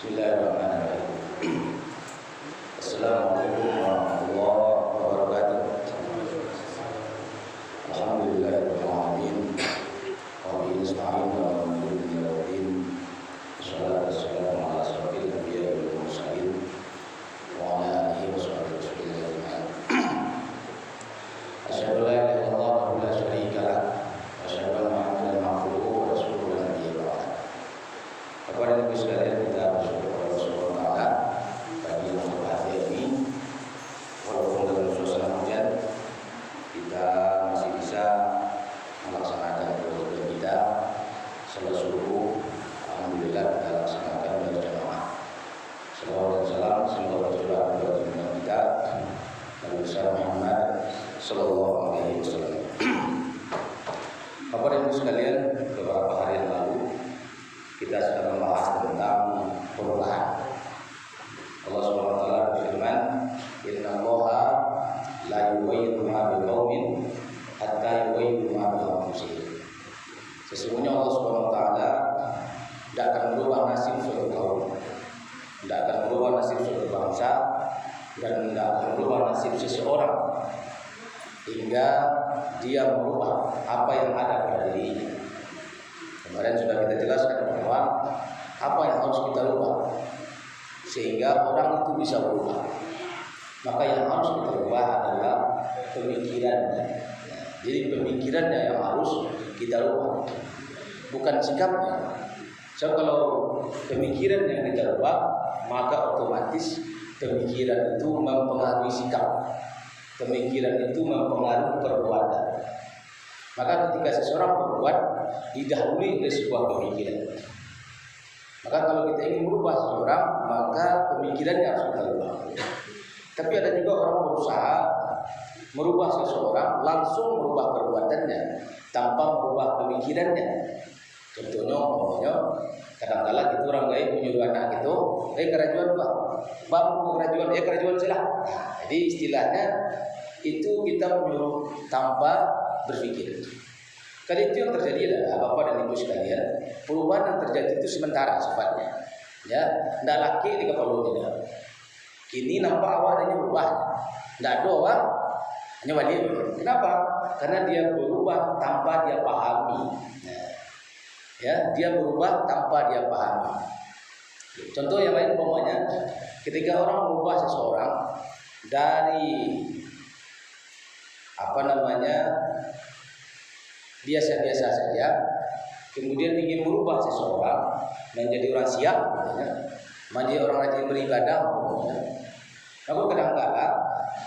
Bismillahirrahmanirrahim. Assalamualaikum warahmatullahi wabarakatuh. Alhamdulillahirabbil alamin. Wa bihi nasta'in ala umuri dunya waddin. Wassalatu wassalamu ala asyrofil anbiya'i wal mursalin wa ala alihi wa sahbihi ajma'in. Asyhadu an la ilaha illallah wahdahu la syarika lah wa asyhadu anna Muhammadan abduhu wa rasuluhu la nabiyya ba'da. Kepada ibu sekalian, kita bersyukur kepada Allah Subhanahu wa taala pagi yang berbahagia ini, walaupun dalam suasana hujan kita masih bisa melaksanakan kewajiban kita salat subuh. Alhamdulillah kita laksanakan berjamaah. Salawat dan salam semoga tercurah kepada junjungan kita Nabi besar Muhammad sallallahu alaihi wasallam. Bapak dan Ibu sekalian, beberapa hari yang lalu kita sudah membahas tentang perubahan. Allah Subhanahu wa taala berfirman, "Innallaha la yughayyiru ma biqaumin hatta yughayyiru ma bi anfusihim." Sesungguhnya Allah Subhanahu wa taala tidak akan merubah nasib suatu kaum, tidak akan merubah nasib suatu bangsa, dan tidak akan merubah nasib seseorang hingga dia merubah apa yang ada pada dirinya. Kemarin sudah kita jelaskan bahwa apa yang harus kita rubah sehingga orang itu bisa berubah. Maka yang harus kita rubah adalah pemikirannya. Jadi pemikirannya yang harus kita rubah, bukan sikapnya. So kalau pemikiran yang kita rubah, maka otomatis pemikiran itu mempengaruhi sikap. Pemikiran itu mempengaruhi perbuatan. Maka ketika seseorang berbuat didahului oleh sebuah pemikiran. Maka kalau kita ingin merubah seseorang, maka pemikirannya harus kita rubah. Tapi ada juga orang berusaha merubah seseorang, langsung merubah perbuatannya tanpa merubah pemikirannya. Contohnya, kadang-kadang itu orang lain menyuruh anak itu, kerajuan pak, kerajuan, kerajuan silah. Jadi istilahnya itu kita menyuruh tanpa berpikir. Karena itu yang terjadi adalah Bapak dan Ibu sekalian, perubahan yang terjadi itu sementara sifatnya. Ya, ndak laki di kepalanya. Kini nampak awalnya berubah, ndak ada awak, hanya wajib. Kenapa? Karena dia berubah tanpa dia pahami. Ya, dia berubah tanpa dia pahami. Contoh yang lain umpamanya, ketika orang merubah seseorang dari biasa-biasa saja, kemudian ingin merubah seseorang menjadi orang siap, menjadi orang rajin beribadah, maka kadang-kadang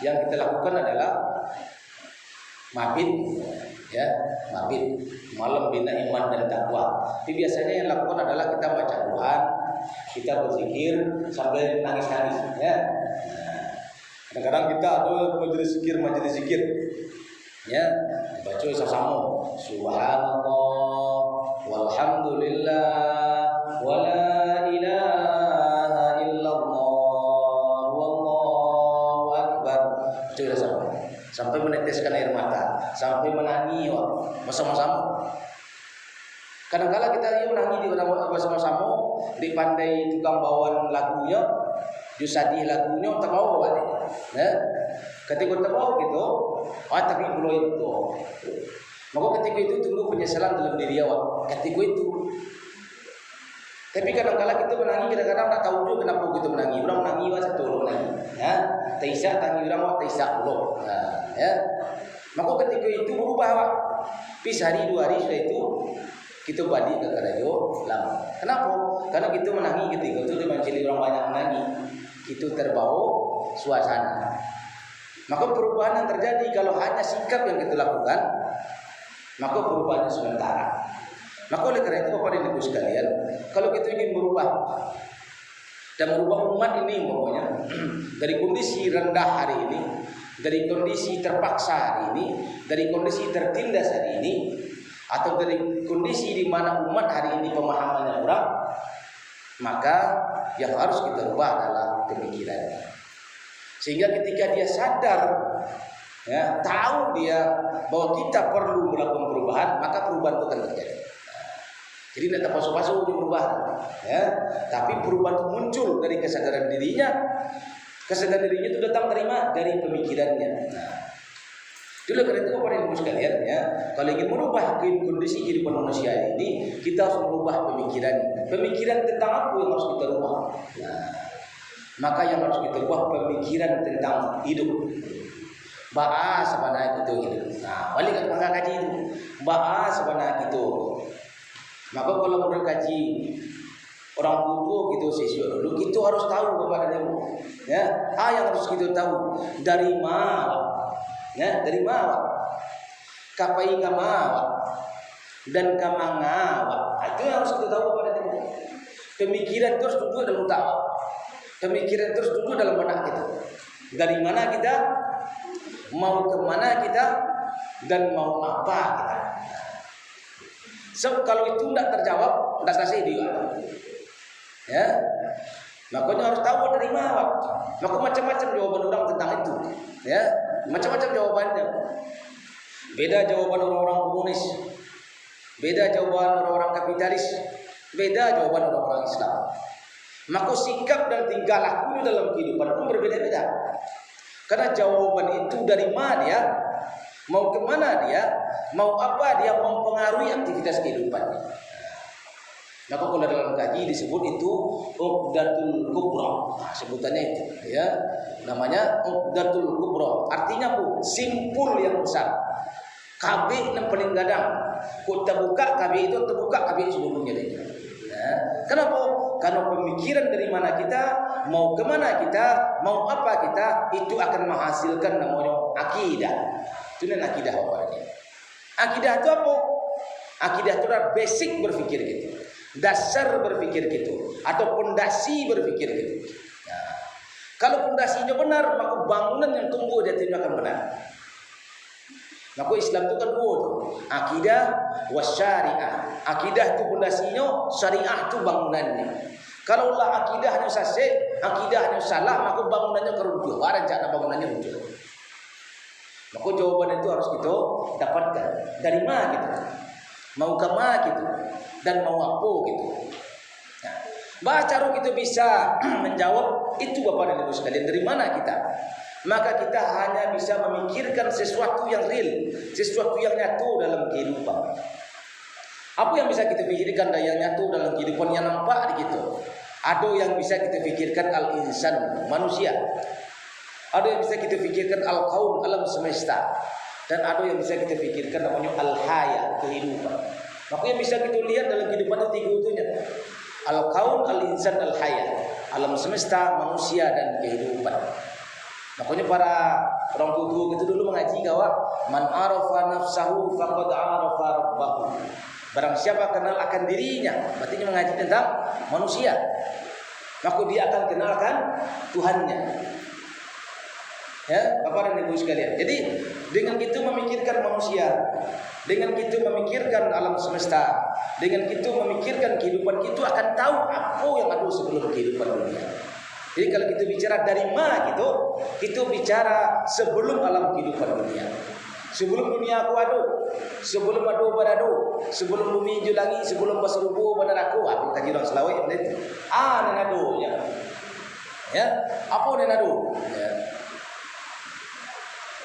yang kita lakukan adalah mabit, malam bina iman dan takwa. Tapi biasanya yang lakukan adalah kita baca Quran, kita berzikir sambil nangis-nangis, ya. Kadang-kadang kita ada majelis zikir, ya, baca sama subhanallah walhamdulillah wala ilaha illallah wallahu akbar. Baca sama sampai meneteskan air mata, sampai menangis bersama-sama. Kadang-kadang kita menangis bersama-sama, dipandai tukang bawaan lagunya, jusadih lagunya terbawa balik. Ya. Ketika terbawa gitu, tapi belum itu. Maka ketika itu tunggu penyesalan dalam diri awak. Ketika itu. Tapi kadang-kadang kita menangis, kadang-kadang tak tahu juga kenapa kita menangis. Orang menangis masa tu menangis. Ya, taisak tangi orang awak taisak belum. Ya. Maka ketika itu berubah awak. Tapi sehari 2 hari sudah itu kita balik ke kerajo lama. Kenapa? Karena kita menangis ketika itu dimancili orang banyak menangis. Itu terbawa suasana. Maka perubahan yang terjadi kalau hanya sikap yang kita lakukan, maka perubahannya sementara. Maka oleh karena itu Bapak dan Ibu sekalian, kalau kita ingin merubah dan merubah umat ini pokoknya dari kondisi rendah hari ini, dari kondisi terpaksa hari ini, dari kondisi tertindas hari ini, atau dari kondisi di mana umat hari ini pemahamannya kurang, maka yang harus kita rubah adalah pemikiran. Sehingga ketika dia sadar, ya, tahu dia bahwa kita perlu melakukan perubahan, maka perubahan itu akan terjadi. Jadi tidak terpasu-pasu dia berubah, ya. Tapi perubahan itu muncul dari kesadaran dirinya. Kesadaran dirinya itu datang dari pemikirannya. Nah, itulah karena itu kepada ibu sekalian, ya. Kalau ingin merubah kondisi kehidupan manusia ini, kita harus merubah pemikiran. Pemikiran tentang apa yang harus kita rubah? Nah, maka yang harus kita rubah pemikiran tentang hidup. Bahas sebenarnya itu hidup. Nah, balik ke pangkat kaji itu. Bahas sebenarnya itu. Maka kalau menurut kaji orang tua gitu siswa dulu, kita harus tahu kepada dia, ya. Yang harus kita tahu dari mana, ya, dari mana, kapai kamawa dan kamangawa. Itu yang harus kita tahu kepada dia. Pemikiran terus duduk dalam otak, pemikiran terus duduk dalam benak kita. Dari mana kita, mau kemana kita, dan mau apa kita. So, kalau itu tidak terjawab, tidak selesai dia. Ya, makanya harus tahu dari mana. Maka macam-macam jawaban orang tentang itu. Ya, macam-macam jawabannya. Beda jawaban orang-orang komunis, beda jawaban orang-orang kapitalis, beda jawaban orang-orang Islam. Maka sikap dan tingkah laku dalam kehidupan pun berbeda-beda. Karena jawaban itu dari mana dia, mau kemana dia, mau apa dia, mempengaruhi aktivitas kehidupannya. Maka kalau dalam kaji disebut itu Uqdatul Kubra. Nah, sebutannya itu, ya. Namanya Uqdatul Kubra. Artinya apa? Simpul yang besar. Kabeh yang paling gadang. Kau terbuka kabeh itu, terbuka kabeh seluruhnya dia. Ya. Kenapa? Karena pemikiran dari mana kita, mau kemana kita, mau apa kita, itu akan menghasilkan namanya akidah. Itu namanya akidah apa ini? Akidah itu apa? Akidah itu adalah basic berpikir gitu, dasar berpikir gitu, atau pondasi berpikir gitu. Nah, kalau pondasinya benar, maka bangunan yang tumbuh di atasnya akan benar. Maka Islam itu kan dua tuh, akidah wasyariah. Akidah itu pondasinya, syariah itu bangunannya. Kalau lah akidahnya sasih, akidahnya salah, maka bangunannya keruntuh. Barang jangan bangunannya runtuh. Maka jawaban itu harus kita dapatkan. Dari mana gitu? Mau ke mana gitu? Dan mau apa gitu? Nah, baca kita bisa menjawab itu Bapak dan Ibu sekalian. Dari mana kita? Maka kita hanya bisa memikirkan sesuatu yang real, sesuatu yang nyata dalam kehidupan. Apa yang bisa kita pikirkan yang nyata dalam kehidupan yang nampak gitu? Ada yang bisa kita pikirkan al-insan, manusia. Ada yang bisa kita pikirkan al-kaun, alam semesta. Dan ada yang bisa kita pikirkan namanya al-haya, kehidupan. Maka yang bisa kita lihat dalam kehidupan itu tiga utuhnya. Al-kaun, al-insan, al-haya. Alam semesta, manusia, dan kehidupan. Makanya para orang tua itu dulu mengaji bahwa man arafa nafsahu faqad arafa rabbahu. Barang siapa kenal akan dirinya, berarti mengaji tentang manusia, maka dia akan kenalkan Tuhannya. Ya, Bapak dan Ibu sekalian. Jadi dengan itu memikirkan manusia, dengan itu memikirkan alam semesta, dengan itu memikirkan kehidupan, kita akan tahu apa yang ada sebelum kehidupan dunia. Jadi kalau kita bicara dari mana gitu, kita bicara sebelum alam kehidupan dunia. Sebelum dunia aku ada, sebelum ada berado, sebelum bumi hijau lagi, sebelum berserubu berneraka. Apa kaji orang Selawai itu? Nenado ya. Ya, apa nenado? Ya.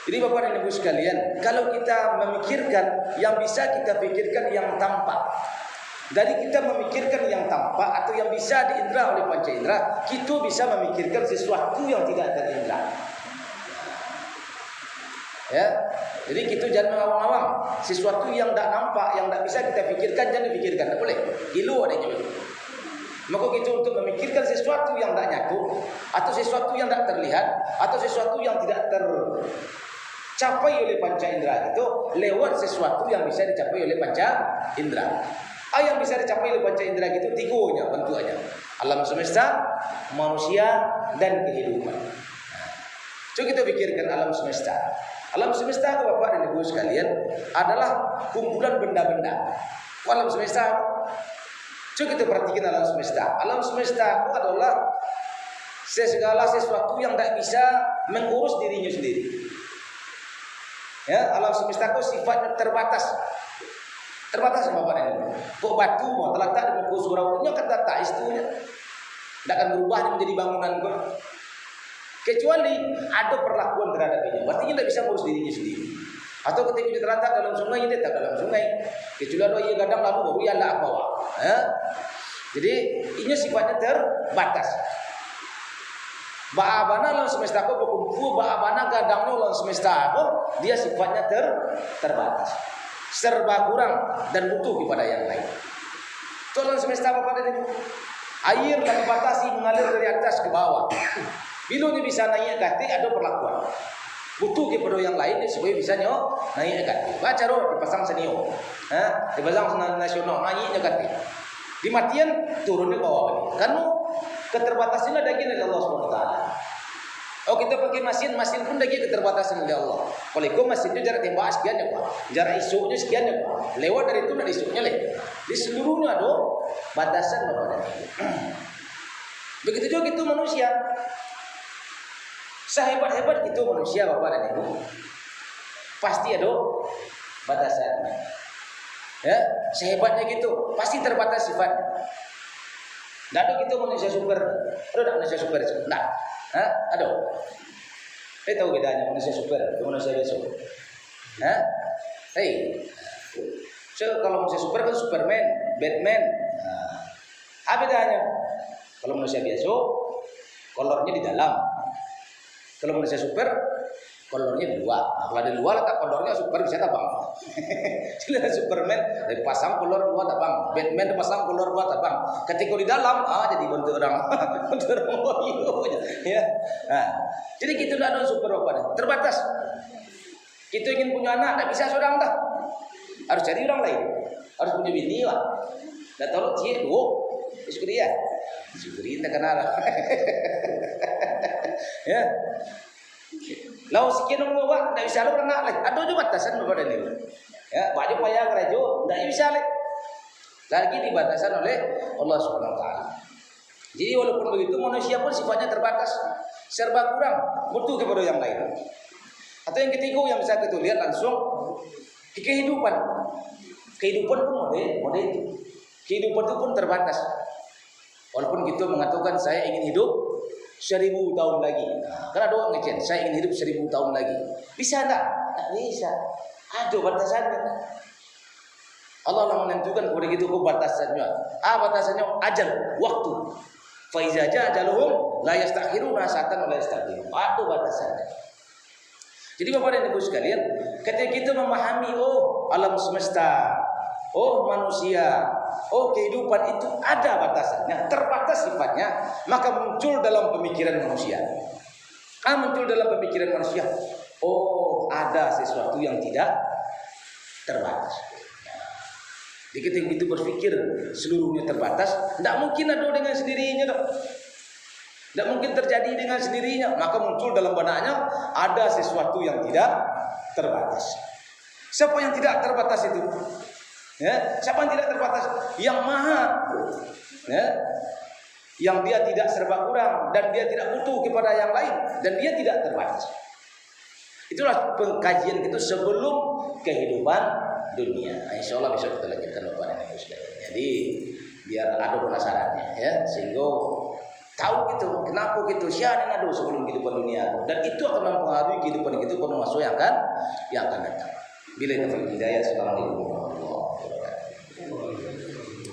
Jadi Bapak dan Ibu sekalian, kalau kita memikirkan yang bisa kita pikirkan yang tampak. Dari kita memikirkan yang tampak atau yang bisa diindra oleh panca indera, kita bisa memikirkan sesuatu yang tidak terindra. Ya, jadi kita jangan mengawang-awang sesuatu yang tidak nampak, yang tidak bisa kita pikirkan, jangan dipikirkan, tidak boleh. Gilu adanya. Maka kita untuk memikirkan sesuatu yang tidak nyatu, atau sesuatu yang tidak terlihat, atau sesuatu yang tidak tercapai oleh panca indera itu lewat sesuatu yang bisa dicapai oleh panca indera. Yang bisa dicapai oleh panca indera itu tiga bentuknya: alam semesta, manusia, dan kehidupan. Coba kita pikirkan alam semesta. Alam semesta, Bapak dan Ibu sekalian, adalah kumpulan benda-benda. Alam semesta, coba kita perhatikan alam semesta. Alam semesta itu adalah segala sesuatu yang tidak bisa mengurus dirinya sendiri. Ya, alam semesta itu sifatnya terbatas. Terbatas Bapak dan Ibu. Kok batu mau terletak di muka suraunya kata tak istunya. Tidak akan berubah menjadi bangunan kok. Kecuali ada perlakuan terhadap dia. Berarti dia tidak bisa ngurus dirinya sendiri. Atau ketika dia terletak dalam sungai, dia tak dalam sungai. Kecuali ada ia gadang lalu baru ia lah bawa. Jadi ini sifatnya terbatas. Ba'abana lawan semesta ko berkumpul, ba'abana gadangnya lawan semesta ko, dia sifatnya terbatas. Serba kurang dan butuh kepada yang lain. Tolong semesta apa pada itu? Air yang dibatasi mengalir dari atas ke bawah. Bila dia bisa naik ke atas ada perlakuan. Butuh kepada yang lain supaya bisa naik ke atas. Baca roh dipasang senior. Dipasang nasional naik ke atas. Di matian turun ke bawah lagi. Karena keterbatasan ada lagi dari Allah SWT. Oh kita pakai mesin pun lagi keterbatasan dari Allah. Kalau itu mesinnya jarak tembak sekian ya Pak, jarak isuknya sekian ya Pak. Lewat dari itu dari isuknya leh. Di seluruhnya ada batasan Bapak dan Ibu. Begitu juga itu manusia. Sehebat-hebat itu manusia Bapak dan Ibu, pasti ada batasannya. Ya, sehebatnya gitu, pasti terbatas sifatnya. Tidak ada gitu manusia super. Ada manusia super? Tidak. Ada. Saya tahu bedanya manusia super dengan manusia biasa. So, kalau manusia super kan Superman, Batman. Apa bedanya? Kalau manusia biasa, kolornya di dalam. Kalau manusia super, kolornya di luar. Nah, kalau di luar letak kolornya super bisa tabang. Jadi Superman dipasang kolor luar tabang, Batman dipasang kolor luar tabang. Ketika di dalam, jadi bentuk orang, bentuk orang ya. Nah, jadi kita tidak ada super apa terbatas. Kita ingin punya anak, tidak bisa seorang dah. Harus cari orang lain. Harus punya bini lah. Dan tolong dia dua, syukuri ya. Syukuri tak kenal. Ya. Lau sekian orang bawa, tidak bisa lo anak lagi. Ada juga batasan Bapak dan Ibu. Ya, baju payah gerejo, tidak bisa lagi. Lagi dibatasan oleh Allah SWT. Jadi walaupun begitu manusia pun sifatnya terbatas, serba kurang, butuh kepada yang lain. Atau yang ketiga yang bisa kita lihat langsung kehidupan. Kehidupan pun model itu. Kehidupan itu pun terbatas. Walaupun kita mengatakan saya ingin hidup 1000 tahun lagi. Karena ada orang ngecen, saya ingin hidup 1000 tahun lagi. Bisa enggak? Tak bisa. Ada batasannya. Allah lah menentukan kepada kita batasannya. Batasannya ajal, waktu. Fa iza jaa ajaluhum la yastakhiruna sa'atan wa la yastaqdimun. Ada batasannya. Jadi Bapak dan Ibu sekalian, ketika kita memahami alam semesta, manusia, kehidupan itu ada batasannya, terbatas sifatnya, maka muncul dalam pemikiran manusia. Muncul dalam pemikiran manusia. Ada sesuatu yang tidak terbatas. Jadi ketika itu berpikir seluruhnya terbatas, tidak mungkin ada dengan sendirinya dong. Tidak mungkin terjadi dengan sendirinya. Maka muncul dalam benaknya ada sesuatu yang tidak terbatas. Siapa yang tidak terbatas itu? Ya, siapa yang tidak terbatas? Yang maha. Ya, yang dia tidak serba kurang dan dia tidak butuh kepada yang lain dan dia tidak terbatas. Itulah pengkajian itu sebelum kehidupan dunia. Insya Allah besok kita lanjutkan Bapak dan Ibu sekalian. Jadi biar ada penasarannya, ya, sehingga tahu gitu kenapa gitu siapa yang ada sebelum kehidupan dunia dan itu akan mempengaruhi kehidupan kita pada masa yang akan datang. Bila kita hidayah, assalamualaikum warahmatullahi wabarakatuh.